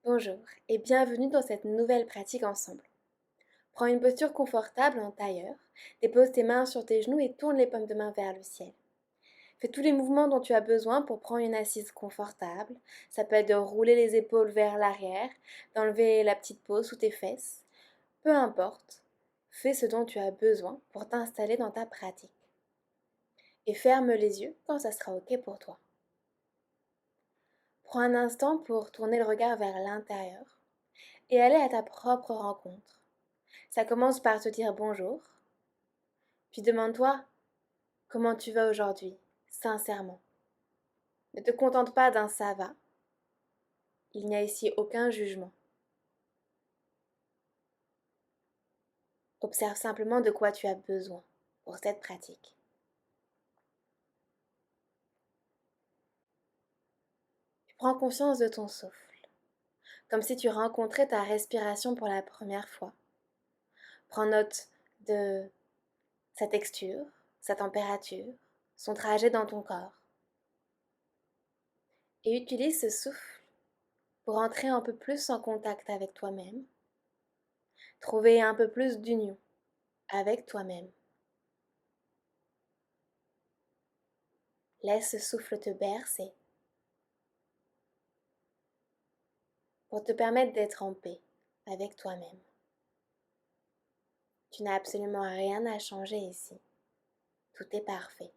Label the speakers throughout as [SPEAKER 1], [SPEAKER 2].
[SPEAKER 1] Bonjour et bienvenue dans cette nouvelle pratique ensemble. Prends une posture confortable en tailleur, dépose tes mains sur tes genoux et tourne les paumes de main vers le ciel. Fais tous les mouvements dont tu as besoin pour prendre une assise confortable. Ça peut être de rouler les épaules vers l'arrière, d'enlever la petite peau sous tes fesses. Peu importe, fais ce dont tu as besoin pour t'installer dans ta pratique. Et ferme les yeux quand ça sera OK pour toi. Prends un instant pour tourner le regard vers l'intérieur et aller à ta propre rencontre. Ça commence par te dire bonjour, puis demande-toi comment tu vas aujourd'hui, sincèrement. Ne te contente pas d'un ça va, il n'y a ici aucun jugement. Observe simplement de quoi tu as besoin pour cette pratique. Tu prends conscience de ton souffle, comme si tu rencontrais ta respiration pour la première fois. Prends note de sa texture, sa température, son trajet dans ton corps. Et utilise ce souffle pour entrer un peu plus en contact avec toi-même, trouver un peu plus d'union avec toi-même. Laisse ce souffle te bercer pour te permettre d'être en paix avec toi-même. Tu n'as absolument rien à changer ici. Tout est parfait.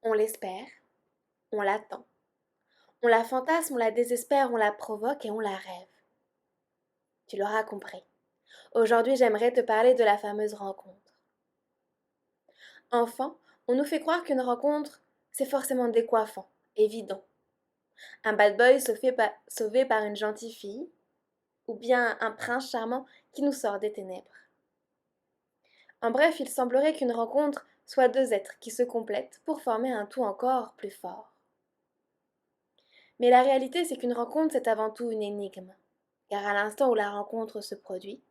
[SPEAKER 1] On l'espère, on l'attend. On la fantasme, on la désespère, on la provoque et on la rêve. Tu l'auras compris. Aujourd'hui, j'aimerais te parler de la fameuse rencontre. Enfant, on nous fait croire qu'une rencontre, c'est forcément décoiffant, évident. Un bad boy sauvé par une gentille fille, ou bien un prince charmant qui nous sort des ténèbres. En bref, il semblerait qu'une rencontre soit deux êtres qui se complètent pour former un tout encore plus fort. Mais la réalité, c'est qu'une rencontre, c'est avant tout une énigme, car à l'instant où la rencontre se produit,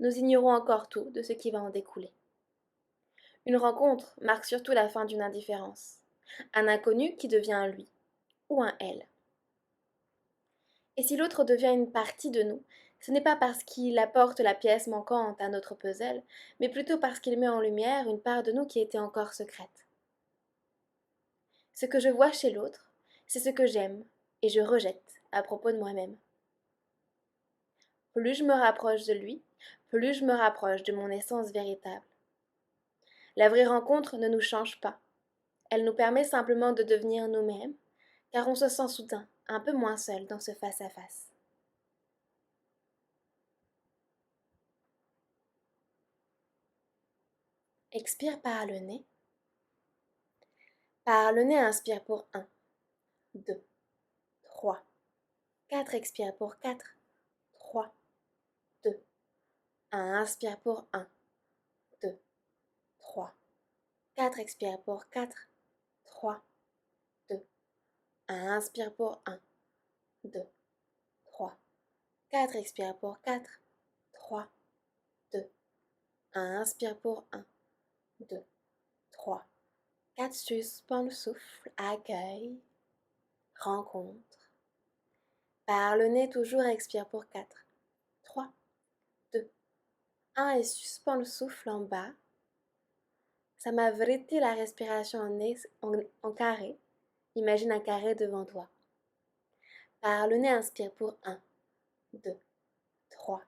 [SPEAKER 1] nous ignorons encore tout de ce qui va en découler. Une rencontre marque surtout la fin d'une indifférence, un inconnu qui devient un lui, ou un elle. Et si l'autre devient une partie de nous, ce n'est pas parce qu'il apporte la pièce manquante à notre puzzle, mais plutôt parce qu'il met en lumière une part de nous qui était encore secrète. Ce que je vois chez l'autre, c'est ce que j'aime et je rejette à propos de moi-même. Plus je me rapproche de lui, plus je me rapproche de mon essence véritable. La vraie rencontre ne nous change pas. Elle nous permet simplement de devenir nous-mêmes, car on se sent soudain un peu moins seul dans ce face-à-face. Expire par le nez. Par le nez, inspire pour 1, 2, 3, 4. Expire pour 4, 3, 2, 1. Inspire pour 1, 2, 3, 4. Expire pour 4, 3, 2, 1. Inspire pour 1, 2, 3, 4. Expire pour 4, 3, 2, 1. Inspire pour 1, 2, 3, 4. Suspends le souffle. Accueille. Rencontre. Par le nez toujours, expire pour 4, 3, 2, 1 et suspends le souffle en bas. Ça m'a vrillé la respiration en carré. Imagine un carré devant toi. Par le nez, inspire pour 1, 2, 3,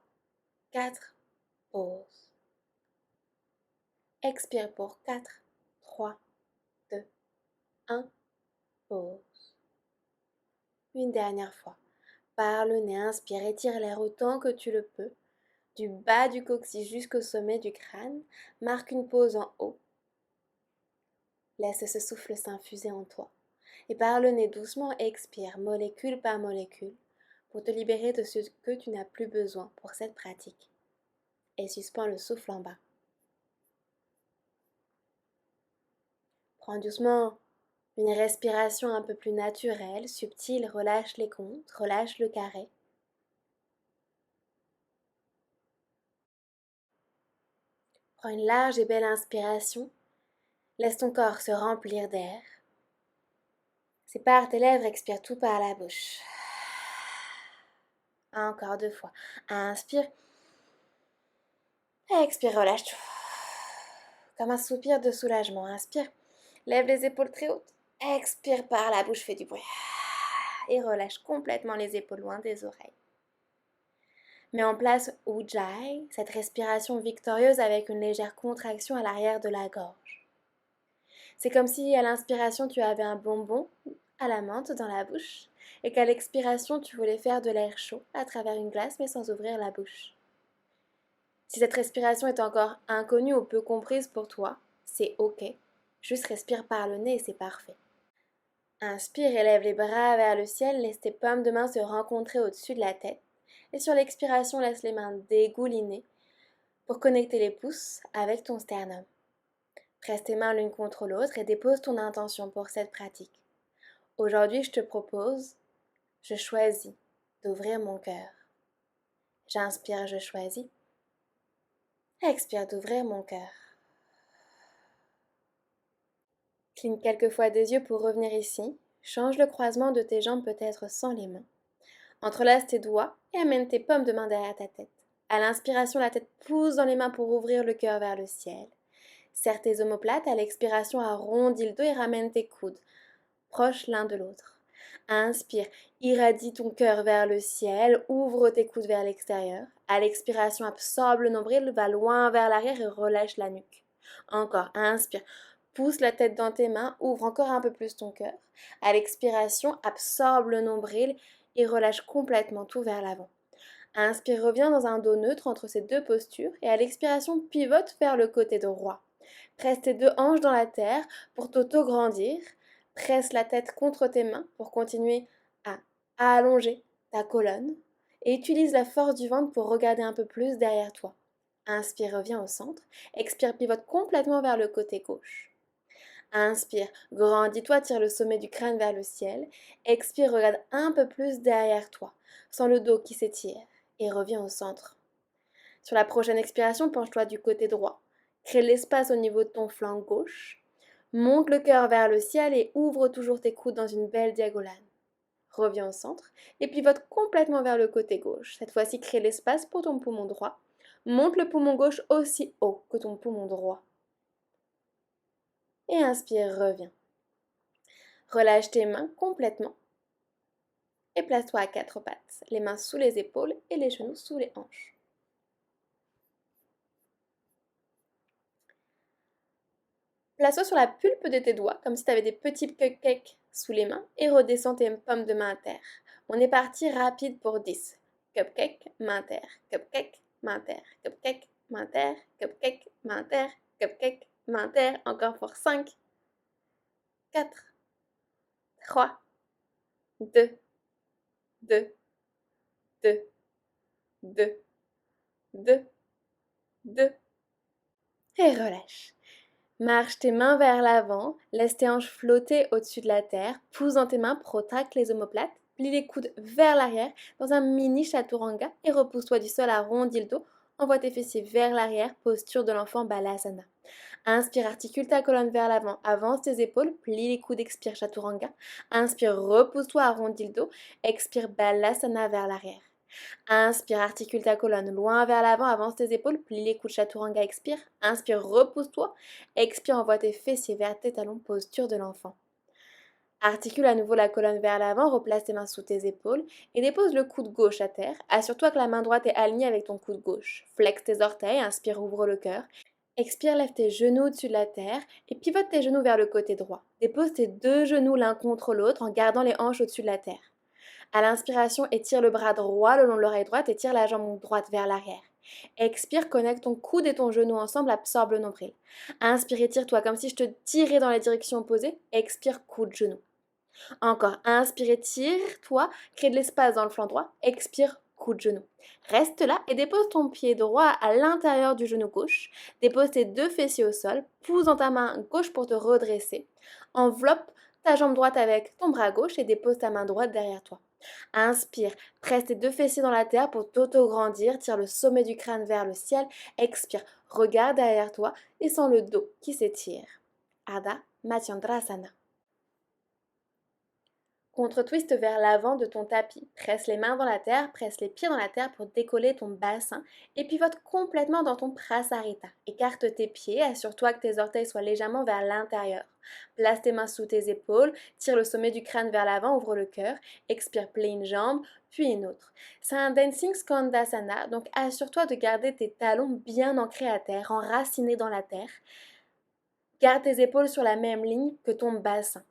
[SPEAKER 1] 4. Pause. Expire pour 4, 3, 2, 1. Pause. Une dernière fois. Par le nez, inspire, étire l'air autant que tu le peux. Du bas du coccyx jusqu'au sommet du crâne. Marque une pause en haut. Laisse ce souffle s'infuser en toi. Et par le nez doucement, expire, molécule par molécule, pour te libérer de ce que tu n'as plus besoin pour cette pratique. Et suspends le souffle en bas. Prends doucement une respiration un peu plus naturelle, subtile, relâche les comptes, relâche le carré. Prends une large et belle inspiration Laisse ton corps se remplir d'air. Sépare tes lèvres, expire tout par la bouche. Encore 2 fois. Inspire. Expire, relâche tout. Comme un soupir de soulagement. Inspire. Lève les épaules très hautes. Expire par la bouche, fais du bruit. Et relâche complètement les épaules loin des oreilles. Mets en place Ujjayi, cette respiration victorieuse avec une légère contraction à l'arrière de la gorge. C'est comme si à l'inspiration tu avais un bonbon à la menthe dans la bouche et qu'à l'expiration tu voulais faire de l'air chaud à travers une glace mais sans ouvrir la bouche. Si cette respiration est encore inconnue ou peu comprise pour toi, c'est ok. Juste respire par le nez et c'est parfait. Inspire, élève les bras vers le ciel, laisse tes paumes de main se rencontrer au-dessus de la tête. Et sur l'expiration, laisse les mains dégouliner pour connecter les pouces avec ton sternum. Presse tes mains l'une contre l'autre et dépose ton intention pour cette pratique. Aujourd'hui, je te propose, je choisis d'ouvrir mon cœur. J'inspire, je choisis. Expire d'ouvrir mon cœur. Cligne quelques fois des yeux pour revenir ici. Change le croisement de tes jambes peut-être sans les mains. Entrelace tes doigts et amène tes paumes de main derrière ta tête. À l'inspiration, la tête pousse dans les mains pour ouvrir le cœur vers le ciel. Serre tes omoplates, à l'expiration, arrondis le dos et ramène tes coudes, proches l'un de l'autre. Inspire, irradie ton cœur vers le ciel, ouvre tes coudes vers l'extérieur. À l'expiration, absorbe le nombril, va loin vers l'arrière et relâche la nuque. Encore, inspire, pousse la tête dans tes mains, ouvre encore un peu plus ton cœur. À l'expiration, absorbe le nombril et relâche complètement tout vers l'avant. Inspire, reviens dans un dos neutre entre ces deux postures et à l'expiration, pivote vers le côté droit. Presse tes deux hanches dans la terre pour t'auto-grandir. Presse la tête contre tes mains pour continuer à allonger ta colonne et utilise la force du ventre pour regarder un peu plus derrière toi. Inspire, reviens au centre. Expire, pivote complètement vers le côté gauche. Inspire, grandis-toi, tire le sommet du crâne vers le ciel. Expire, regarde un peu plus derrière toi, sans le dos qui s'étire, et reviens au centre. Sur la prochaine expiration, penche-toi du côté droit. Crée l'espace au niveau de ton flanc gauche. Monte le cœur vers le ciel et ouvre toujours tes coudes dans une belle diagonale. Reviens au centre et pivote complètement vers le côté gauche. Cette fois-ci, crée l'espace pour ton poumon droit. Monte le poumon gauche aussi haut que ton poumon droit. Et inspire, reviens. Relâche tes mains complètement et place-toi à 4 pattes, les mains sous les épaules et les genoux sous les hanches. Place-toi sur la pulpe de tes doigts, comme si tu avais des petits cupcakes sous les mains, et redescends tes paumes de main à terre. On est parti rapide pour 10. Cupcake, main à terre, cupcake, main à terre, cupcake, main à terre, cupcake, main à terre, cupcake, main à terre, encore pour 5, 4, 3, 2, 2, 2, 2, 2, 2, et relâche. Marche tes mains vers l'avant, laisse tes hanches flotter au-dessus de la terre, pousse dans tes mains, protracte les omoplates, plie les coudes vers l'arrière dans un mini chaturanga et repousse-toi du sol, arrondis le dos, envoie tes fessiers vers l'arrière, posture de l'enfant Balasana. Inspire, articule ta colonne vers l'avant, avance tes épaules, plie les coudes, expire chaturanga. Inspire, repousse-toi, arrondis le dos, expire Balasana vers l'arrière. Inspire, articule ta colonne loin vers l'avant, avance tes épaules, plie les coudes, chaturanga, expire. Inspire, repousse-toi. Expire, envoie tes fessiers vers tes talons, posture de l'enfant. Articule à nouveau la colonne vers l'avant, replace tes mains sous tes épaules et dépose le coude gauche à terre. Assure-toi que la main droite est alignée avec ton coude gauche. Flexe tes orteils, inspire, ouvre le cœur. Expire, lève tes genoux au-dessus de la terre et pivote tes genoux vers le côté droit. Dépose tes deux genoux l'un contre l'autre en gardant les hanches au-dessus de la terre. À l'inspiration, étire le bras droit le long de l'oreille droite et tire la jambe droite vers l'arrière. Expire, connecte ton coude et ton genou ensemble, absorbe le nombril. Inspire, étire-toi comme si je te tirais dans la direction opposée. Expire, coude, genou. Encore, inspire, étire-toi, crée de l'espace dans le flanc droit. Expire, coude, genou. Reste là et dépose ton pied droit à l'intérieur du genou gauche. Dépose tes deux fessiers au sol. Pousse dans ta main gauche pour te redresser. Enveloppe ta jambe droite avec ton bras gauche et dépose ta main droite derrière toi. Inspire, presse tes deux fessiers dans la terre pour t'auto-grandir, tire le sommet du crâne vers le ciel, expire, regarde derrière toi et sens le dos qui s'étire. Ardha Matsyendrasana. Contre-twist vers l'avant de ton tapis. Presse les mains dans la terre, presse les pieds dans la terre pour décoller ton bassin et pivote complètement dans ton prasarita. Écarte tes pieds, assure-toi que tes orteils soient légèrement vers l'intérieur. Place tes mains sous tes épaules, tire le sommet du crâne vers l'avant, ouvre le cœur, expire, plie une jambe, puis une autre. C'est un dancing skandasana, donc assure-toi de garder tes talons bien ancrés à terre, enracinés dans la terre. Garde tes épaules sur la même ligne que ton bassin.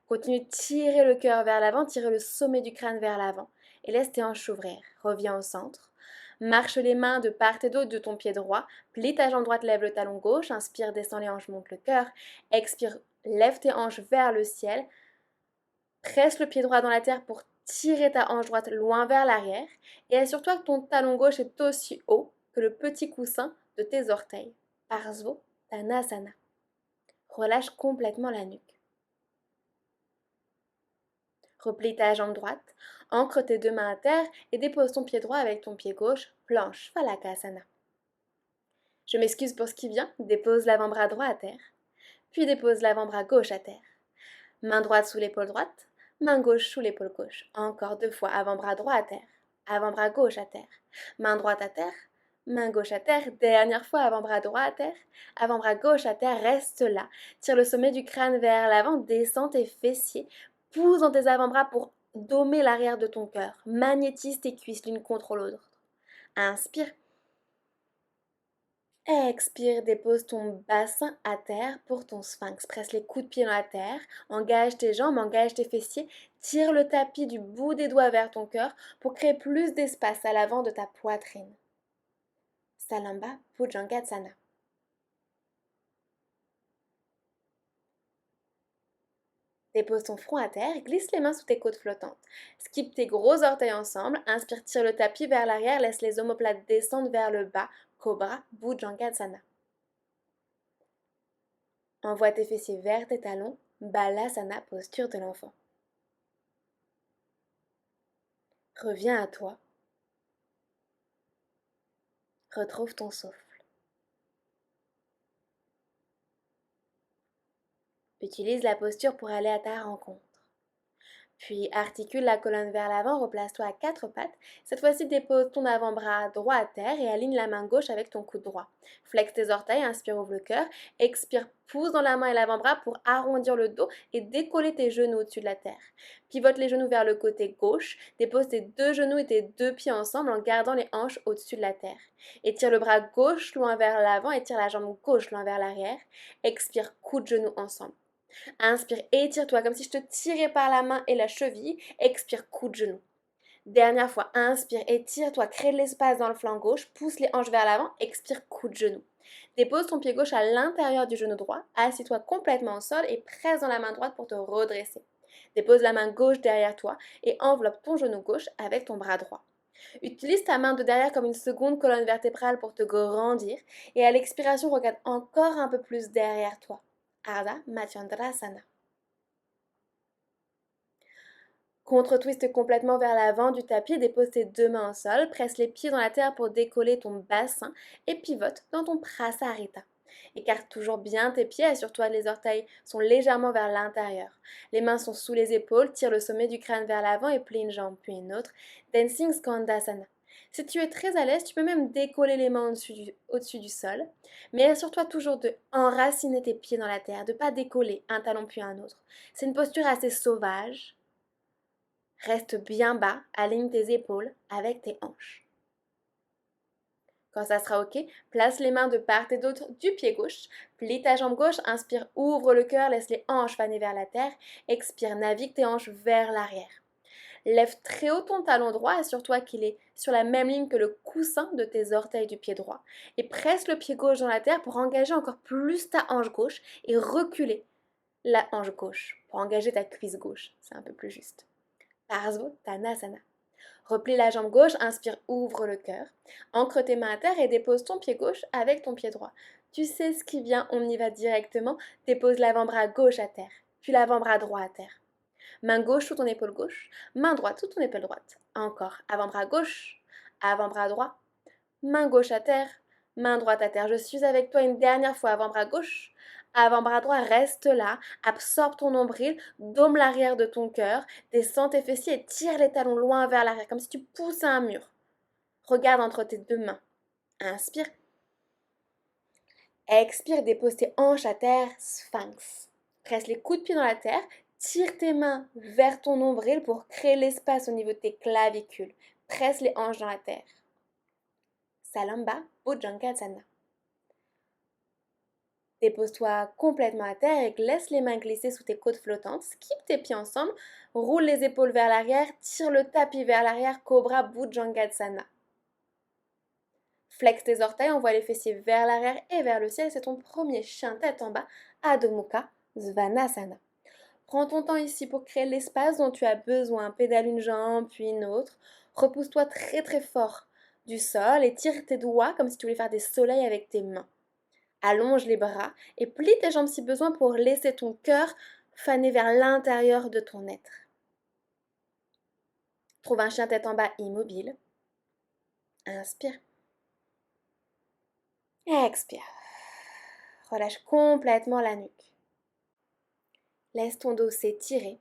[SPEAKER 1] Continue de tirer le cœur vers l'avant, tirer le sommet du crâne vers l'avant et laisse tes hanches s'ouvrir. Reviens au centre. Marche les mains de part et d'autre de ton pied droit. Plie ta jambe droite, lève le talon gauche. Inspire, descends les hanches, monte le cœur. Expire, lève tes hanches vers le ciel. Presse le pied droit dans la terre pour tirer ta hanche droite loin vers l'arrière. Et assure-toi que ton talon gauche est aussi haut que le petit coussin de tes orteils. Parsvottanasana. Relâche complètement la nuque. Replie ta jambe droite, ancre tes deux mains à terre et dépose ton pied droit avec ton pied gauche, planche, Phalakasana. Je m'excuse pour ce qui vient, dépose l'avant-bras droit à terre, puis dépose l'avant-bras gauche à terre. Main droite sous l'épaule droite, main gauche sous l'épaule gauche. Encore 2 fois, avant-bras droit à terre, avant-bras gauche à terre, main droite à terre, main gauche à terre, dernière fois, avant-bras droit à terre, avant-bras gauche à terre, reste là. Tire le sommet du crâne vers l'avant, descends tes fessiers, pousse dans tes avant-bras pour dommer l'arrière de ton cœur. Magnétise tes cuisses l'une contre l'autre. Inspire. Expire, dépose ton bassin à terre pour ton sphinx. Presse les coups de pied dans la terre, engage tes jambes, engage tes fessiers, tire le tapis du bout des doigts vers ton cœur pour créer plus d'espace à l'avant de ta poitrine. Salamba Bhujangasana. Dépose ton front à terre, glisse les mains sous tes côtes flottantes. Skip tes gros orteils ensemble, inspire, tire le tapis vers l'arrière, laisse les omoplates descendre vers le bas, Cobra Bhujangasana. Envoie tes fessiers vers tes talons, Balasana, posture de l'enfant. Reviens à toi. Retrouve ton souffle. Utilise la posture pour aller à ta rencontre. Puis articule la colonne vers l'avant, replace-toi à 4 pattes. Cette fois-ci, dépose ton avant-bras droit à terre et aligne la main gauche avec ton coude droit. Flexe tes orteils, inspire, ouvre le cœur. Expire, pousse dans la main et l'avant-bras pour arrondir le dos et décoller tes genoux au-dessus de la terre. Pivote les genoux vers le côté gauche. Dépose tes 2 genoux et tes 2 pieds ensemble en gardant les hanches au-dessus de la terre. Étire le bras gauche loin vers l'avant, étire la jambe gauche loin vers l'arrière. Expire, coude genoux ensemble. Inspire, étire-toi comme si je te tirais par la main et la cheville. Expire, coup de genou. Dernière fois, inspire, étire-toi, crée de l'espace dans le flanc gauche, pousse les hanches vers l'avant, expire, coup de genou. Dépose ton pied gauche à l'intérieur du genou droit, assis-toi complètement au sol et presse dans la main droite pour te redresser. Dépose la main gauche derrière toi et enveloppe ton genou gauche avec ton bras droit. Utilise ta main de derrière comme une seconde colonne vertébrale pour te grandir et à l'expiration, regarde encore un peu plus derrière toi. Ardha Matsyendrasana. Contre-twist complètement vers l'avant du tapis, dépose tes 2 mains au sol, presse les pieds dans la terre pour décoller ton bassin et pivote dans ton prasarita. Écarte toujours bien tes pieds, assure-toi que les orteils sont légèrement vers l'intérieur. Les mains sont sous les épaules, tire le sommet du crâne vers l'avant et plie une jambe puis une autre. Dancing Skandasana. Si tu es très à l'aise, tu peux même décoller les mains au-dessus du sol. Mais assure-toi toujours de enraciner tes pieds dans la terre, de ne pas décoller un talon puis un autre. C'est une posture assez sauvage. Reste bien bas, aligne tes épaules avec tes hanches. Quand ça sera ok, place les mains de part et d'autre du pied gauche, plie ta jambe gauche, inspire, ouvre le cœur, laisse les hanches faner vers la terre, expire, navigue tes hanches vers l'arrière. Lève très haut ton talon droit, assure-toi qu'il est sur la même ligne que le coussin de tes orteils du pied droit. Et presse le pied gauche dans la terre pour engager encore plus ta hanche gauche et reculer la hanche gauche pour engager ta cuisse gauche. C'est un peu plus juste. Parsvottanasana. Replie la jambe gauche, inspire, ouvre le cœur. Ancre tes mains à terre et dépose ton pied gauche avec ton pied droit. Tu sais ce qui vient, on y va directement. Dépose l'avant-bras gauche à terre, puis l'avant-bras droit à terre. Main gauche sous ton épaule gauche, main droite sous ton épaule droite. Encore, avant-bras gauche, avant-bras droit, main gauche à terre, main droite à terre. Je suis avec toi une dernière fois, avant-bras gauche, Avant-bras droit, reste là, absorbe ton nombril, dôme l'arrière de ton cœur, descends tes fessiers et tire les talons loin vers l'arrière, comme si tu poussais un mur. Regarde entre tes deux mains. Inspire. Expire, dépose tes hanches à terre, sphinx. Presse les coups de pied dans la terre, tire tes mains vers ton nombril pour créer l'espace au niveau de tes clavicules. Presse les hanches dans la terre. Salamba Bhujangasana. Dépose-toi complètement à terre et laisse les mains glisser sous tes côtes flottantes. Skip tes pieds ensemble, roule les épaules vers l'arrière, tire le tapis vers l'arrière, Cobra Bhujangasana. Flex tes orteils, envoie les fessiers vers l'arrière et vers le ciel. C'est ton premier chien tête en bas, Adho Mukha Svanasana. Prends ton temps ici pour créer l'espace dont tu as besoin. Pédale une jambe, puis une autre. Repousse-toi très très fort du sol et tire tes doigts comme si tu voulais faire des soleils avec tes mains. Allonge les bras et plie tes jambes si besoin pour laisser ton cœur faner vers l'intérieur de ton être. Trouve un chien tête en bas immobile. Inspire. Expire. Relâche complètement la nuque. Laisse ton dos s'étirer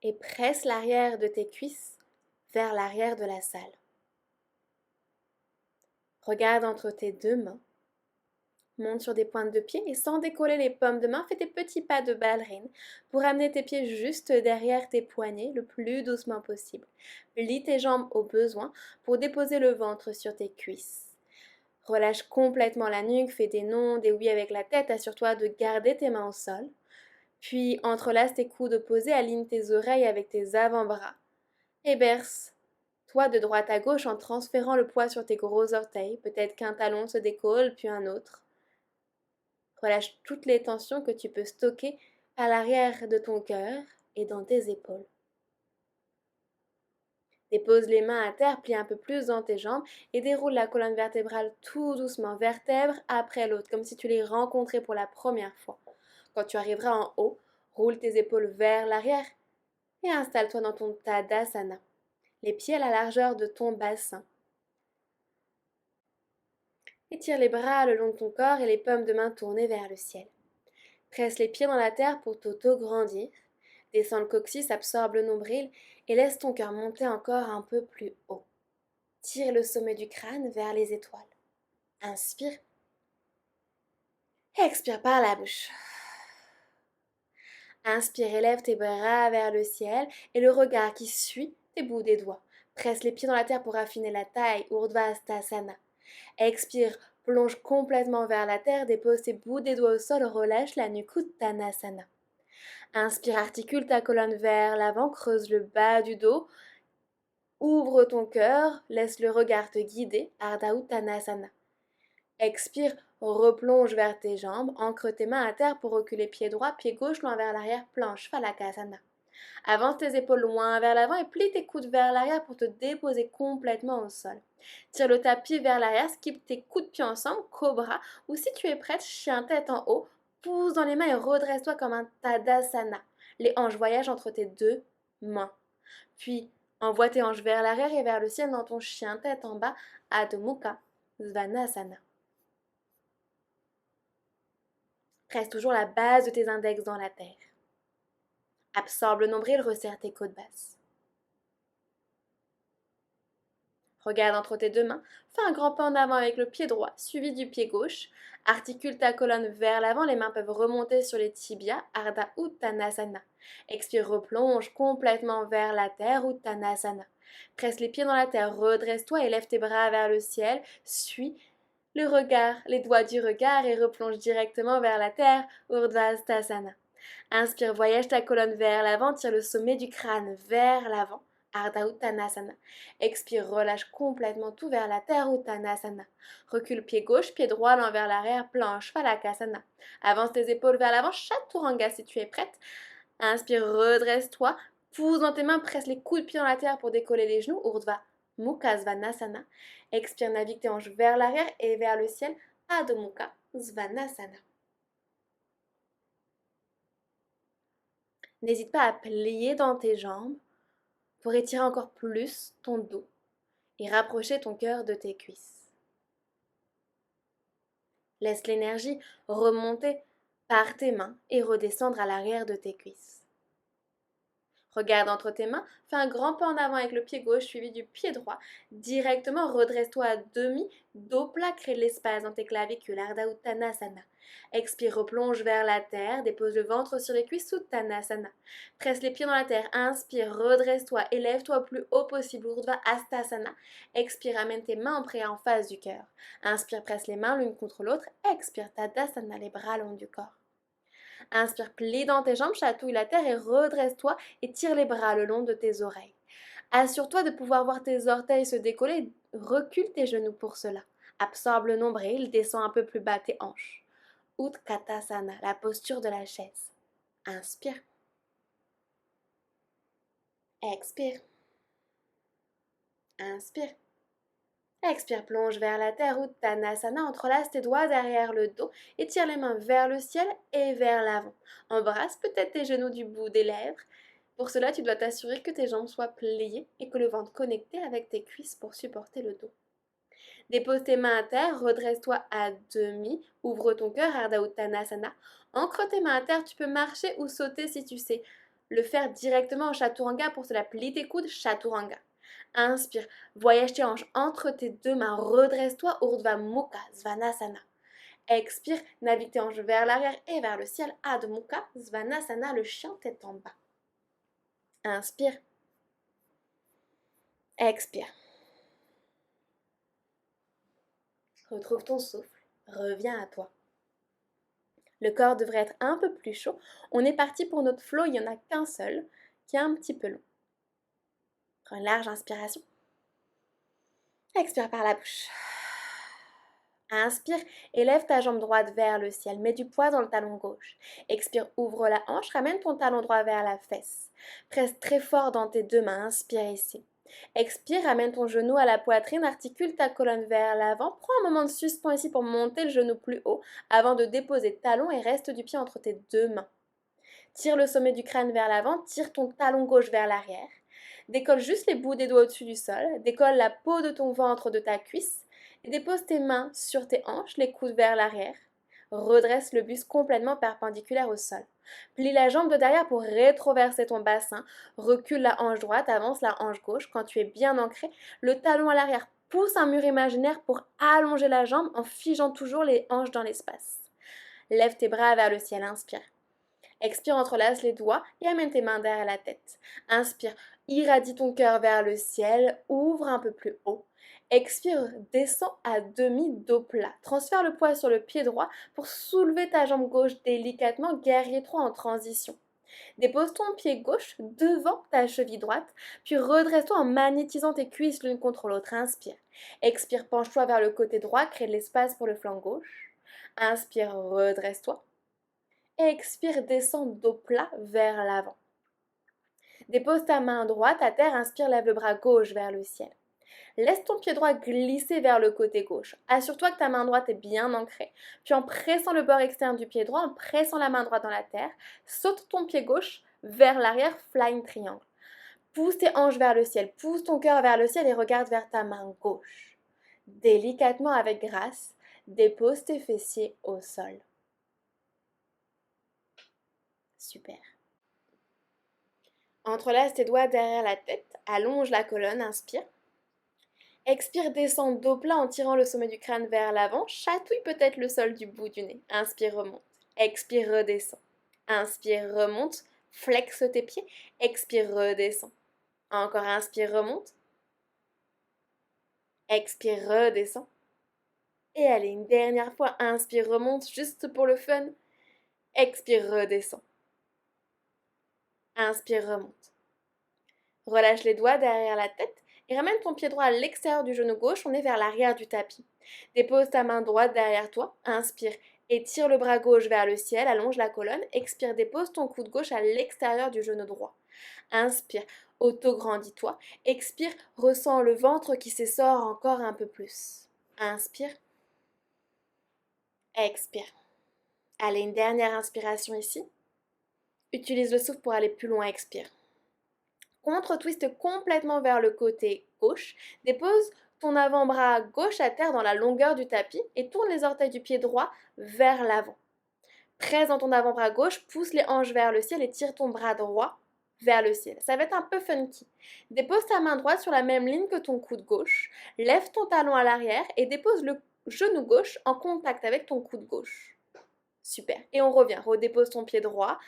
[SPEAKER 1] et presse l'arrière de tes cuisses vers l'arrière de la salle. Regarde entre tes deux mains. Monte sur des pointes de pied et sans décoller les paumes de main, fais des petits pas de ballerine pour amener tes pieds juste derrière tes poignets le plus doucement possible. Plie tes jambes au besoin pour déposer le ventre sur tes cuisses. Relâche complètement la nuque, fais des non, des oui avec la tête, assure-toi de garder tes mains au sol. Puis entrelace tes coudes opposés, aligne tes oreilles avec tes avant-bras. Et berce-toi de droite à gauche en transférant le poids sur tes gros orteils. Peut-être qu'un talon se décolle, puis un autre. Relâche toutes les tensions que tu peux stocker à l'arrière de ton cœur et dans tes épaules. Dépose les mains à terre, plie un peu plus dans tes jambes et déroule la colonne vertébrale tout doucement, vertèbre après l'autre, comme si tu les rencontrais pour la première fois. Quand tu arriveras en haut, roule tes épaules vers l'arrière et installe-toi dans ton Tadasana, les pieds à la largeur de ton bassin. Étire les bras le long de ton corps et les paumes de main tournées vers le ciel. Presse les pieds dans la terre pour t'auto-grandir. Descends le coccyx, absorbe le nombril et laisse ton cœur monter encore un peu plus haut. Tire le sommet du crâne vers les étoiles. Inspire. Expire par la bouche. Inspire, élève tes bras vers le ciel et le regard qui suit tes bouts des doigts. Presse les pieds dans la terre pour affiner la taille, Urdhva-sthasana. Expire, plonge complètement vers la terre, dépose tes bouts des doigts au sol, relâche la nuque, Uttanasana. Inspire, articule ta colonne vers l'avant, creuse le bas du dos, ouvre ton cœur, laisse le regard te guider, Ardha Uttanasana. Expire, replonge vers tes jambes, ancre tes mains à terre pour reculer pied droit, pied gauche, loin vers l'arrière, planche, Phalakasana. Avance tes épaules loin vers l'avant et plie tes coudes vers l'arrière pour te déposer complètement au sol. Tire le tapis vers l'arrière, skip tes coups de pied ensemble, cobra, ou si tu es prête, chien tête en haut, pousse dans les mains et redresse-toi comme un Tadasana. Les hanches voyagent entre tes deux mains. Puis, envoie tes hanches vers l'arrière et vers le ciel dans ton chien tête en bas, Adho Mukha Svanasana. Presse toujours la base de tes index dans la terre. Absorbe le nombril, resserre tes côtes basses. Regarde entre tes deux mains, fais un grand pas en avant avec le pied droit, suivi du pied gauche. Articule ta colonne vers l'avant, les mains peuvent remonter sur les tibias, Ardha Uttanasana. Expire, replonge complètement vers la terre, Uttanasana. Presse les pieds dans la terre, redresse-toi et lève tes bras vers le ciel. Suis le regard, les doigts du regard et replonge directement vers la terre, Urdhva-sthasana. Inspire, voyage ta colonne vers l'avant, tire le sommet du crâne vers l'avant, Ardha Uttanasana. Expire, relâche complètement tout vers la terre, Uttanasana. Recule pied gauche, pied droit, l'un vers l'arrière, planche, Phalakasana. Avance tes épaules vers l'avant, Chaturanga si tu es prête. Inspire, redresse-toi, pousse dans tes mains, presse les coups de pied dans la terre pour décoller les genoux, Urdhva Mukha Svanasana. Expire, navigue tes hanches vers l'arrière et vers le ciel, Adho Mukha Svanasana. N'hésite pas à plier dans tes jambes pour étirer encore plus ton dos et rapprocher ton cœur de tes cuisses. Laisse l'énergie remonter par tes mains et redescendre à l'arrière de tes cuisses. Regarde entre tes mains, fais un grand pas en avant avec le pied gauche suivi du pied droit. Directement, redresse-toi à demi, dos plat, crée de l'espace dans tes clavicules, Ardha Uttanasana. Expire, replonge vers la terre, dépose le ventre sur les cuisses, Uttanasana. Presse les pieds dans la terre, inspire, redresse-toi, élève-toi au plus haut possible, Urdhva Hastasana. Expire, amène tes mains en prière en face du cœur. Inspire, presse les mains l'une contre l'autre, expire, Tadasana, les bras le long du corps. Inspire, plie dans tes jambes, chatouille la terre et redresse-toi et tire les bras le long de tes oreilles. Assure-toi de pouvoir voir tes orteils se décoller, recule tes genoux pour cela. Absorbe le nombril, descends un peu plus bas tes hanches. Utkatasana, la posture de la chaise. Inspire. Expire. Inspire. Expire, plonge vers la terre, Uttanasana, entrelace tes doigts derrière le dos et tire les mains vers le ciel et vers l'avant. Embrasse peut-être tes genoux du bout des lèvres. Pour cela, tu dois t'assurer que tes jambes soient pliées et que le ventre connecté avec tes cuisses pour supporter le dos. Dépose tes mains à terre, redresse-toi à demi, ouvre ton cœur, Ardha Uttanasana. Ancre tes mains à terre, tu peux marcher ou sauter si tu sais. Le faire directement au Chaturanga, pour cela plie tes coudes, Chaturanga. Inspire, voyage tes hanches entre tes deux mains, redresse-toi, Urdhva Mukha, Svanasana. Expire, navigue tes hanches vers l'arrière et vers le ciel, Adho Mukha, Svanasana, le chien tête en bas. Inspire. Expire. Retrouve ton souffle, reviens à toi. Le corps devrait être un peu plus chaud. On est parti pour notre flow, il n'y en a qu'un seul, qui est un petit peu long. Prends une large inspiration. Expire par la bouche. Inspire, élève ta jambe droite vers le ciel, mets du poids dans le talon gauche. Expire, ouvre la hanche, ramène ton talon droit vers la fesse. Presse très fort dans tes deux mains, inspire ici. Expire, ramène ton genou à la poitrine, articule ta colonne vers l'avant. Prends un moment de suspens ici pour monter le genou plus haut avant de déposer talon et reste du pied entre tes deux mains. Tire le sommet du crâne vers l'avant, tire ton talon gauche vers l'arrière. Décolle juste les bouts des doigts au-dessus du sol, décolle la peau de ton ventre de ta cuisse et dépose tes mains sur tes hanches, les coudes vers l'arrière. Redresse le buste complètement perpendiculaire au sol. Plie la jambe de derrière pour rétroverser ton bassin. Recule la hanche droite, avance la hanche gauche. Quand tu es bien ancré, le talon à l'arrière pousse un mur imaginaire pour allonger la jambe en figeant toujours les hanches dans l'espace. Lève tes bras vers le ciel, inspire. Expire, entrelace les doigts et amène tes mains derrière la tête. Inspire, irradie ton cœur vers le ciel, ouvre un peu plus haut. Expire, descends à demi, dos plat. Transfère le poids sur le pied droit pour soulever ta jambe gauche délicatement, guerrier 3 en transition. Dépose ton pied gauche devant ta cheville droite, puis redresse-toi en magnétisant tes cuisses l'une contre l'autre. Inspire. Expire, penche-toi vers le côté droit, crée de l'espace pour le flanc gauche. Inspire, redresse-toi. Expire, descends dos plat vers l'avant. Dépose ta main droite à terre, inspire, lève le bras gauche vers le ciel. Laisse ton pied droit glisser vers le côté gauche. Assure-toi que ta main droite est bien ancrée. Puis en pressant le bord externe du pied droit, en pressant la main droite dans la terre, saute ton pied gauche vers l'arrière, flying triangle. Pousse tes hanches vers le ciel, pousse ton cœur vers le ciel et regarde vers ta main gauche. Délicatement avec grâce, dépose tes fessiers au sol. Super. Entrelace tes doigts derrière la tête, allonge la colonne, inspire. Expire, descends dos plat en tirant le sommet du crâne vers l'avant, chatouille peut-être le sol du bout du nez. Inspire, remonte. Expire, redescends. Inspire, remonte. Flexe tes pieds. Expire, redescends. Encore inspire, remonte. Expire, redescends. Et allez, une dernière fois, inspire, remonte, juste pour le fun. Expire, redescends. Inspire, remonte. Relâche les doigts derrière la tête et ramène ton pied droit à l'extérieur du genou gauche, on est vers l'arrière du tapis. Dépose ta main droite derrière toi, inspire, étire le bras gauche vers le ciel, allonge la colonne, expire, dépose ton coude gauche à l'extérieur du genou droit. Inspire, auto-grandis-toi, expire, ressens le ventre qui s'essore encore un peu plus. Inspire, expire. Allez, une dernière inspiration ici. Utilise le souffle pour aller plus loin, expire. Contre-twist complètement vers le côté gauche. Dépose ton avant-bras gauche à terre dans la longueur du tapis et tourne les orteils du pied droit vers l'avant. Presse dans ton avant-bras gauche, pousse les hanches vers le ciel et tire ton bras droit vers le ciel. Ça va être un peu funky. Dépose ta main droite sur la même ligne que ton coude gauche. Lève ton talon à l'arrière et dépose le genou gauche en contact avec ton coude gauche. Super. Et on revient. Redépose ton pied droit.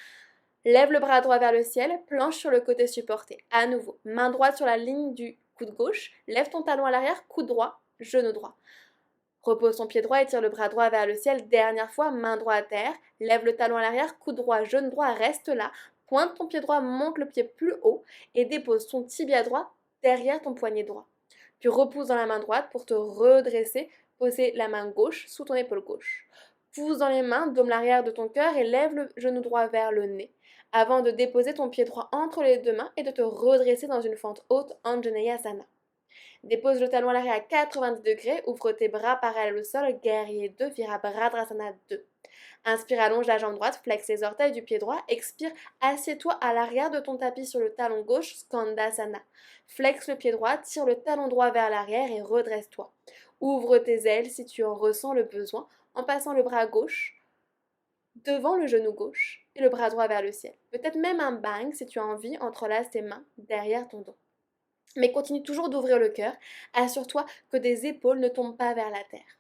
[SPEAKER 1] Lève le bras droit vers le ciel. Planche sur le côté supporté. À nouveau. Main droite sur la ligne du coude gauche. Lève ton talon à l'arrière. Coude droit. Genou droit. Repose ton pied droit et tire le bras droit vers le ciel. Dernière fois, main droite à terre. Lève le talon à l'arrière, coude droit, genou droit, reste là. Pointe ton pied droit, monte le pied plus haut et dépose ton tibia droit derrière ton poignet droit. Puis repousse dans la main droite pour te redresser. Poser la main gauche sous ton épaule gauche. Pousse dans les mains, dôme l'arrière de ton cœur et lève le genou droit vers le nez. Avant de déposer ton pied droit entre les deux mains et de te redresser dans une fente haute, Anjaneyasana. Dépose le talon à l'arrière à 90 degrés, ouvre tes bras parallèles au sol, guerrier 2, Virabhadrasana 2. Inspire, allonge la jambe droite, flexe les orteils du pied droit. Expire, assieds-toi à l'arrière de ton tapis sur le talon gauche, Skandasana. Flexe le pied droit, tire le talon droit vers l'arrière et redresse-toi. Ouvre tes ailes si tu en ressens le besoin, en passant le bras gauche devant le genou gauche et le bras droit vers le ciel. Peut-être même un bang si tu as envie, entrelace tes mains derrière ton dos. Mais continue toujours d'ouvrir le cœur. Assure-toi que des épaules ne tombent pas vers la terre.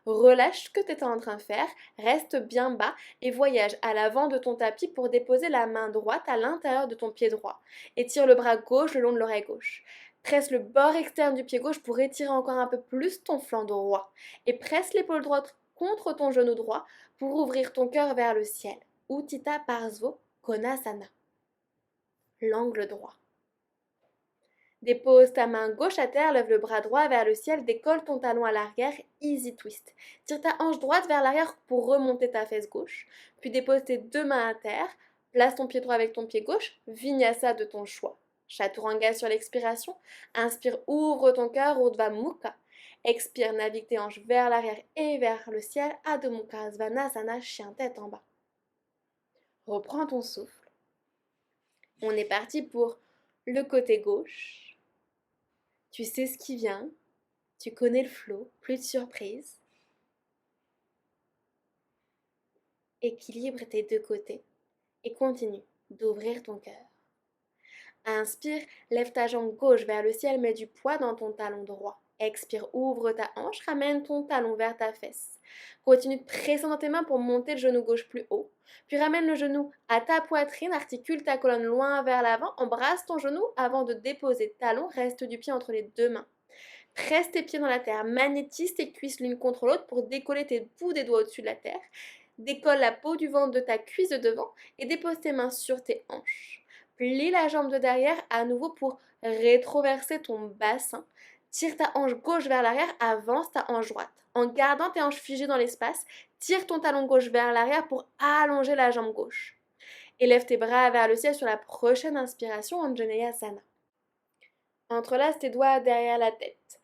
[SPEAKER 1] Relâche ce que tu es en train de faire, reste bien bas et voyage à l'avant de ton tapis pour déposer la main droite à l'intérieur de ton pied droit. Étire le bras gauche le long de l'oreille gauche. Presse le bord externe du pied gauche pour étirer encore un peu plus ton flanc droit. Et presse l'épaule droite contre ton genou droit pour ouvrir ton cœur vers le ciel. Uttita Parsvo Konasana. L'angle droit. Dépose ta main gauche à terre, lève le bras droit vers le ciel, décolle ton talon à l'arrière, easy twist. Tire ta hanche droite vers l'arrière pour remonter ta fesse gauche. Puis dépose tes deux mains à terre, place ton pied droit avec ton pied gauche, vinyasa de ton choix. Chaturanga sur l'expiration. Inspire, ouvre ton cœur, Urdhva Mukha. Expire, navigue tes hanches vers l'arrière et vers le ciel, Adho Mukha Svanasana, chien tête en bas. Reprends ton souffle. On est parti pour le côté gauche. Tu sais ce qui vient, tu connais le flow, plus de surprise. Équilibre tes deux côtés et continue d'ouvrir ton cœur. Inspire, lève ta jambe gauche vers le ciel, mets du poids dans ton talon droit. Expire, ouvre ta hanche, ramène ton talon vers ta fesse. Continue de presser dans tes mains pour monter le genou gauche plus haut. Puis ramène le genou à ta poitrine, articule ta colonne loin vers l'avant, embrasse ton genou avant de déposer talon, reste du pied entre les deux mains. Presse tes pieds dans la terre, magnétise tes cuisses l'une contre l'autre pour décoller tes bouts des doigts au-dessus de la terre. Décolle la peau du ventre de ta cuisse de devant et dépose tes mains sur tes hanches. Plie la jambe de derrière à nouveau pour rétroverser ton bassin. Tire ta hanche gauche vers l'arrière, avance ta hanche droite. En gardant tes hanches figées dans l'espace, tire ton talon gauche vers l'arrière pour allonger la jambe gauche. Élève tes bras vers le ciel sur la prochaine inspiration, Anjaneyasana. Entrelace tes doigts derrière la tête.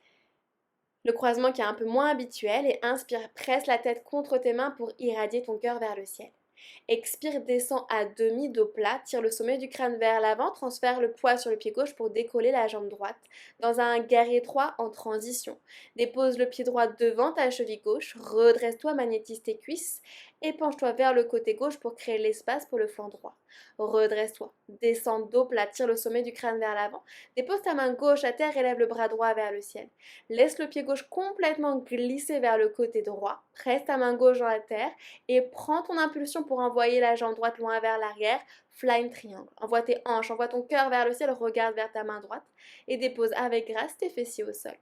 [SPEAKER 1] Le croisement qui est un peu moins habituel et inspire, presse la tête contre tes mains pour irradier ton cœur vers le ciel. Expire, descends à demi, dos plat, tire le sommet du crâne vers l'avant, transfère le poids sur le pied gauche pour décoller la jambe droite dans un guerrier 3 en transition. Dépose le pied droit devant ta cheville gauche, redresse-toi, magnétise tes cuisses et penche-toi vers le côté gauche pour créer l'espace pour le flanc droit. Redresse-toi, descends dos plat, tire le sommet du crâne vers l'avant, dépose ta main gauche à terre et lève le bras droit vers le ciel. Laisse le pied gauche complètement glisser vers le côté droit, presse ta main gauche dans la terre et prends ton impulsion pour envoyer la jambe droite loin vers l'arrière, flying triangle. Envoie tes hanches, envoie ton cœur vers le ciel, regarde vers ta main droite et dépose avec grâce tes fessiers au sol.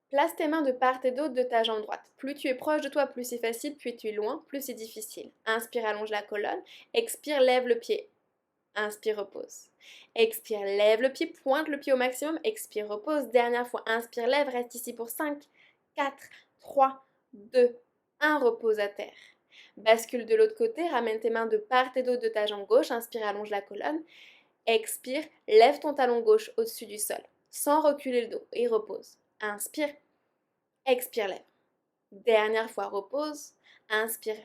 [SPEAKER 1] Place tes mains de part et d'autre de ta jambe droite. Plus tu es proche de toi, plus c'est facile, plus tu es loin, plus c'est difficile. Inspire, allonge la colonne. Expire, lève le pied. Inspire, repose. Expire, lève le pied, pointe le pied au maximum. Expire, repose. Dernière fois, inspire, lève, reste ici pour 5, 4, 3, 2, 1, repose à terre. Bascule de l'autre côté, ramène tes mains de part et d'autre de ta jambe gauche. Inspire, allonge la colonne. Expire, lève ton talon gauche au-dessus du sol, sans reculer le dos, et repose. Inspire, expire, lève. Dernière fois, repose. Inspire,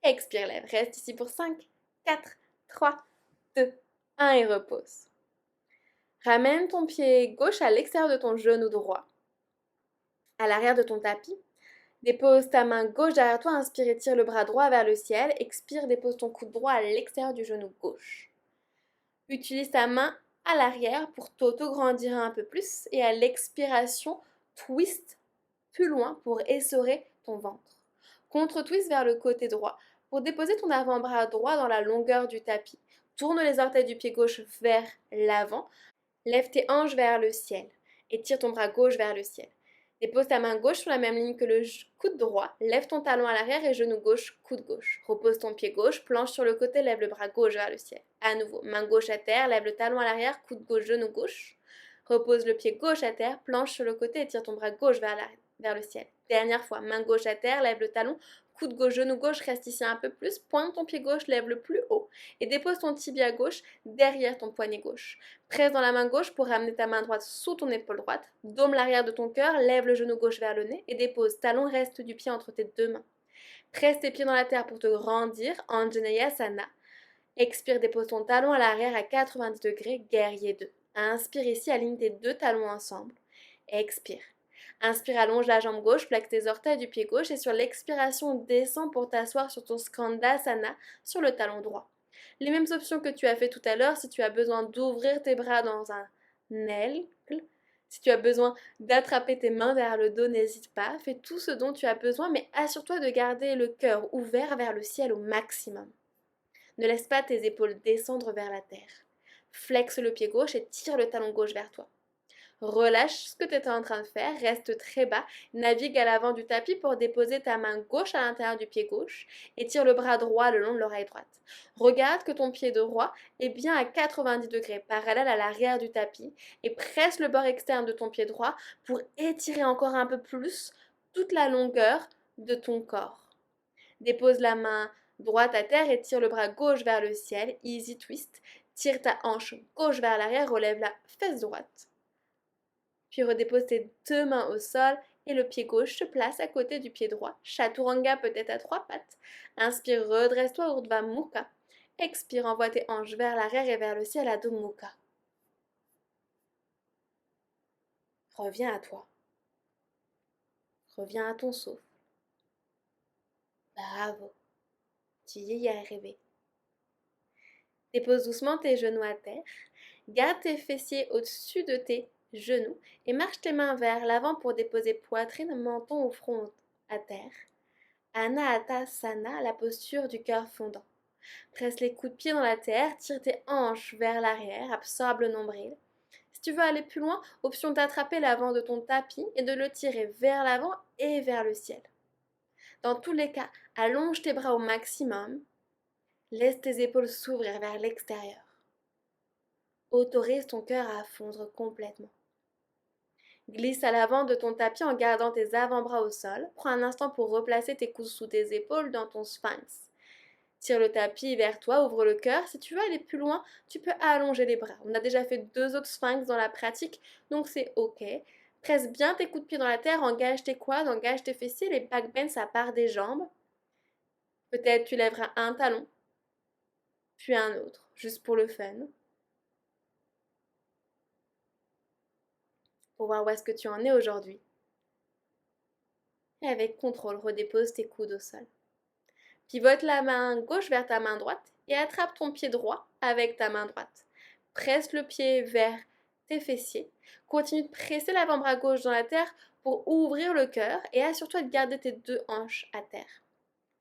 [SPEAKER 1] expire, lève. Reste ici pour 5, 4, 3, 2, 1 et repose. Ramène ton pied gauche à l'extérieur de ton genou droit, à l'arrière de ton tapis. Dépose ta main gauche derrière toi, inspire et tire le bras droit vers le ciel. Expire, dépose ton coude droit à l'extérieur du genou gauche. Utilise ta main à l'arrière pour t'auto-grandir un peu plus et à l'expiration, twist plus loin pour essorer ton ventre. Contre-twist vers le côté droit pour déposer ton avant-bras droit dans la longueur du tapis. Tourne les orteils du pied gauche vers l'avant. Lève tes hanches vers le ciel et tire ton bras gauche vers le ciel. Dépose ta main gauche sur la même ligne que le coude droit. Lève ton talon à l'arrière et genou gauche, coude gauche. Repose ton pied gauche, planche sur le côté, lève le bras gauche vers le ciel. À nouveau, main gauche à terre, lève le talon à l'arrière, coude gauche, genou gauche. Repose le pied gauche à terre, planche sur le côté et tire ton bras gauche vers le ciel. Dernière fois, main gauche à terre, lève le talon, coude gauche, genou gauche, reste ici un peu plus, pointe ton pied gauche, lève le plus haut et dépose ton tibia gauche derrière ton poignet gauche. Presse dans la main gauche pour ramener ta main droite sous ton épaule droite. Dôme l'arrière de ton cœur, lève le genou gauche vers le nez et dépose talon reste du pied entre tes deux mains. Presse tes pieds dans la terre pour te grandir, Anjaneyasana. Expire, dépose ton talon à l'arrière à 90 degrés, guerrier 2. Inspire ici, aligne tes deux talons ensemble. Expire. Inspire, allonge la jambe gauche, plaque tes orteils du pied gauche et sur l'expiration, descends pour t'asseoir sur ton Skandasana sur le talon droit. Les mêmes options que tu as fait tout à l'heure si tu as besoin d'ouvrir tes bras dans un aigle. Si tu as besoin d'attraper tes mains derrière le dos, n'hésite pas. Fais tout ce dont tu as besoin, mais assure-toi de garder le cœur ouvert vers le ciel au maximum. Ne laisse pas tes épaules descendre vers la terre. Flexe le pied gauche et tire le talon gauche vers toi. Relâche ce que tu étais en train de faire, reste très bas, navigue à l'avant du tapis pour déposer ta main gauche à l'intérieur du pied gauche et tire le bras droit le long de l'oreille droite. Regarde que ton pied droit est bien à 90 degrés, parallèle à l'arrière du tapis et presse le bord externe de ton pied droit pour étirer encore un peu plus toute la longueur de ton corps. Dépose la main droite à terre et tire le bras gauche vers le ciel, easy twist. Tire ta hanche gauche vers l'arrière, relève la fesse droite. Puis redépose tes deux mains au sol et le pied gauche se place à côté du pied droit. Chaturanga peut-être à trois pattes. Inspire, redresse-toi, Urdhva Mukha. Expire, envoie tes hanches vers l'arrière et vers le ciel, Adho Mukha. Reviens à toi. Reviens à ton souffle. Bravo. Tu y es arrivé. Dépose doucement tes genoux à terre. Garde tes fessiers au-dessus de tes genoux et marche tes mains vers l'avant pour déposer poitrine, menton ou front à terre. Anahatasana, la posture du cœur fondant. Presse les coups de pied dans la terre, tire tes hanches vers l'arrière, absorbe le nombril. Si tu veux aller plus loin, option d'attraper l'avant de ton tapis et de le tirer vers l'avant et vers le ciel. Dans tous les cas, allonge tes bras au maximum. Laisse tes épaules s'ouvrir vers l'extérieur. Autorise ton cœur à fondre complètement. Glisse à l'avant de ton tapis en gardant tes avant-bras au sol. Prends un instant pour replacer tes coudes sous tes épaules dans ton sphinx. Tire le tapis vers toi, ouvre le cœur. Si tu veux aller plus loin, tu peux allonger les bras. On a déjà fait 2 autres sphinx dans la pratique, donc c'est ok. Presse bien tes coups de pied dans la terre, engage tes quads, engage tes fessiers, les backbends à part des jambes. Peut-être tu lèveras un talon, puis un autre, juste pour le fun. Pour voir où est-ce que tu en es aujourd'hui. Et avec contrôle, redépose tes coudes au sol. Pivote la main gauche vers ta main droite et attrape ton pied droit avec ta main droite. Presse le pied vers tes fessiers. Continue de presser l'avant-bras gauche dans la terre pour ouvrir le cœur et assure-toi de garder tes deux hanches à terre.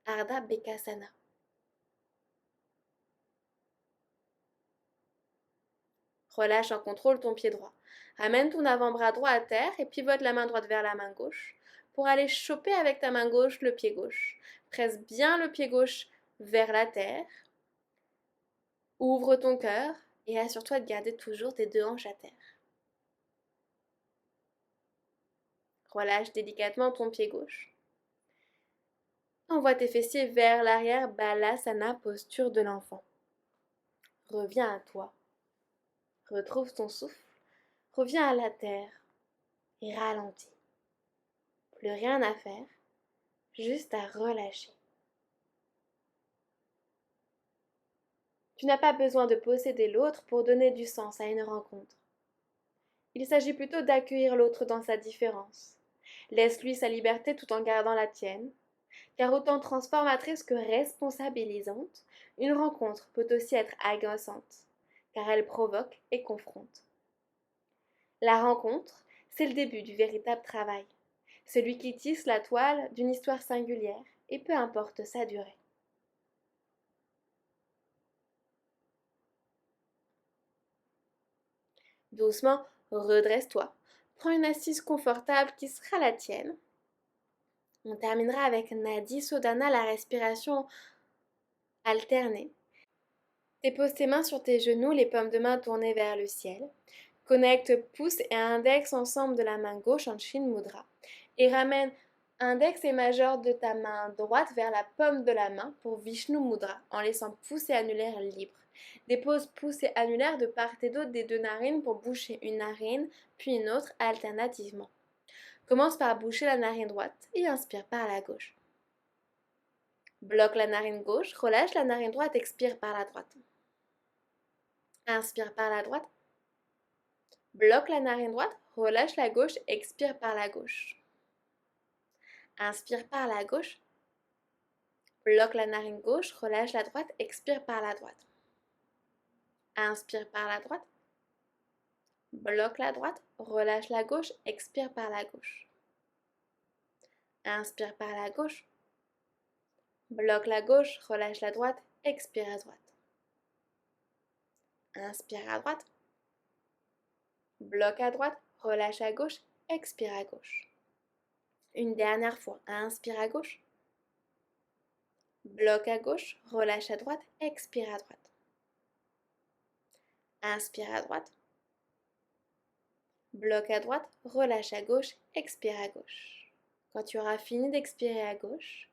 [SPEAKER 1] Ardha Bekasana. Relâche en contrôle ton pied droit. Ramène ton avant-bras droit à terre et pivote la main droite vers la main gauche pour aller choper avec ta main gauche le pied gauche. Presse bien le pied gauche vers la terre. Ouvre ton cœur et assure-toi de garder toujours tes deux hanches à terre. Relâche délicatement ton pied gauche. Envoie tes fessiers vers l'arrière, Balasana, posture de l'enfant. Reviens à toi. Retrouve ton souffle. Reviens à la terre et ralentis. Plus rien à faire, juste à relâcher. Tu n'as pas besoin de posséder l'autre pour donner du sens à une rencontre. Il s'agit plutôt d'accueillir l'autre dans sa différence. Laisse-lui sa liberté tout en gardant la tienne, car autant transformatrice que responsabilisante, une rencontre peut aussi être agaçante, car elle provoque et confronte. La rencontre, c'est le début du véritable travail, celui qui tisse la toile d'une histoire singulière, et peu importe sa durée. Doucement, redresse-toi, prends une assise confortable qui sera la tienne. On terminera avec Nadi Sodhana, la respiration alternée. Dépose tes mains sur tes genoux, les paumes de main tournées vers le ciel. Connecte pouce et index ensemble de la main gauche en Chin Mudra. Et ramène index et majeur de ta main droite vers la paume de la main pour Vishnu Mudra, en laissant pouce et annulaire libre. Dépose pouce et annulaire de part et d'autre des deux narines pour boucher une narine, puis une autre alternativement. Commence par boucher la narine droite et inspire par la gauche. Bloque la narine gauche, relâche la narine droite, expire par la droite. Inspire par la droite. Bloque la narine droite, relâche la gauche, expire par la gauche. Inspire par la gauche. Bloque la narine gauche, relâche la droite, expire par la droite. Inspire par la droite. Bloque la droite, relâche la gauche, expire par la gauche. Inspire par la gauche. Bloque la gauche, relâche la droite, expire à droite. Inspire à droite. Bloque à droite, relâche à gauche, expire à gauche. Une dernière fois, inspire à gauche. Bloque à gauche, relâche à droite, expire à droite. Inspire à droite. Bloque à droite, relâche à gauche, expire à gauche. Quand tu auras fini d'expirer à gauche,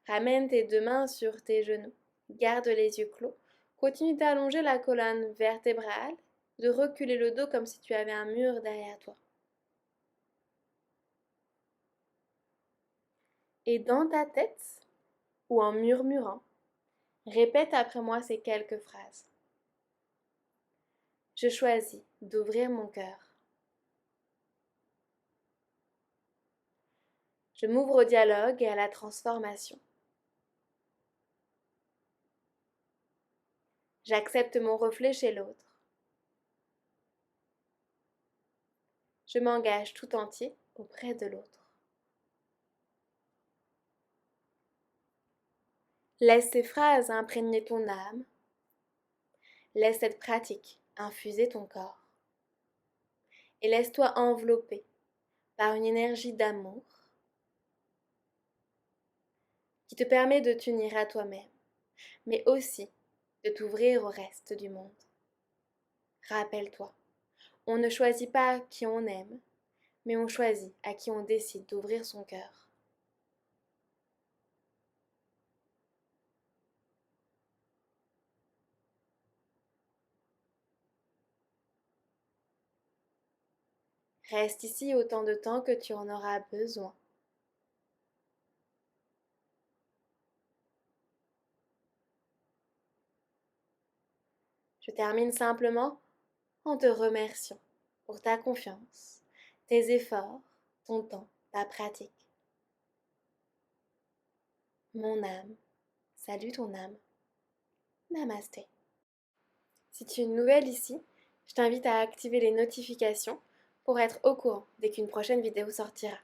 [SPEAKER 1] ramène tes deux mains sur tes genoux. Garde les yeux clos. Continue d'allonger la colonne vertébrale, de reculer le dos comme si tu avais un mur derrière toi. Et dans ta tête, ou en murmurant, répète après moi ces quelques phrases. Je choisis d'ouvrir mon cœur. Je m'ouvre au dialogue et à la transformation. J'accepte mon reflet chez l'autre. Je m'engage tout entier auprès de l'autre. Laisse ces phrases imprégner ton âme. Laisse cette pratique infuser ton corps. Et laisse-toi envelopper par une énergie d'amour qui te permet de t'unir à toi-même, mais aussi de t'ouvrir au reste du monde. Rappelle-toi, on ne choisit pas qui on aime, mais on choisit à qui on décide d'ouvrir son cœur. Reste ici autant de temps que tu en auras besoin. Je termine simplement en te remerciant pour ta confiance, tes efforts, ton temps, ta pratique. Mon âme, salue ton âme. Namasté. Si tu es nouvelle ici, je t'invite à activer les notifications pour être au courant dès qu'une prochaine vidéo sortira.